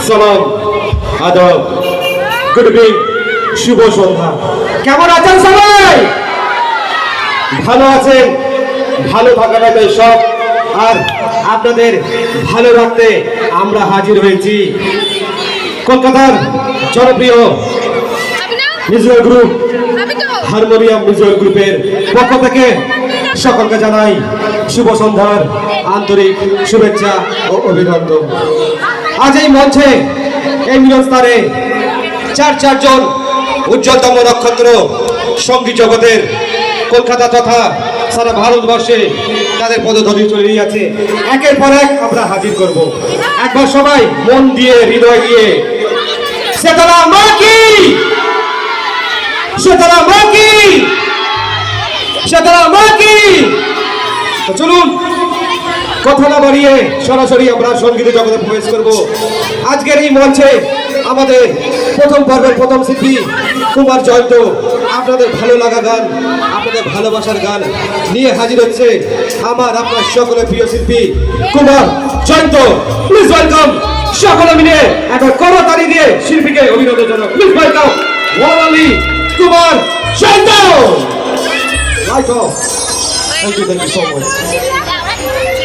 সালাম, আদব, good evening, শুভ সন্ধ্যা। কেমন আছেন সবাই? ভালো আছেন? ভালো থাকাটাই সব। আর আপনাদের ভালো রাখতে আমরা হাজির হয়েছি কলকাতার জনপ্রিয় মিউজিক্যাল গ্রুপ হারমোনিয়াম মিউজিক্যাল গ্রুপের পক্ষ থেকে সকলকে জানাই শুভ সন্ধ্যার আন্তরিক শুভেচ্ছা ও অভিনন্দন। আজ এই মঞ্চে এই মিলনস্থানে চারজন উজ্জ্বলতম নক্ষত্র সঙ্গীত জগতের কলকাতা তথা সারা ভারতবর্ষে তাদের পদধ্বনি চলেই আছে। একের পর এক আমরা হাজির করব। একবার সবাই মন দিয়ে হৃদয় দিয়ে শীতলা মা কি, শীতলা মা কি, শীতলা মা কি। চলুন কথা না বাড়িয়ে সরাসরি আমরা সঙ্গীত জগতে প্রবেশ করব। আজকের এই মঞ্চে আমাদের প্রথম পর্বের প্রথম শিল্পী কুমার জয়ন্ত আপনাদের ভালো লাগা গান, আপনাদের ভালোবাসার গান নিয়ে হাজির হচ্ছে আমার আপনার সকলের প্রিয় শিল্পী কুমার জয়ন্ত। প্লিজ ওয়েলকাম, সকলে মিলে একবার করতালি দিয়ে শিল্পীকে অভিনন্দন জানাও। Please welcome Wali Kumar Jayanta. Light off. Thank you so much.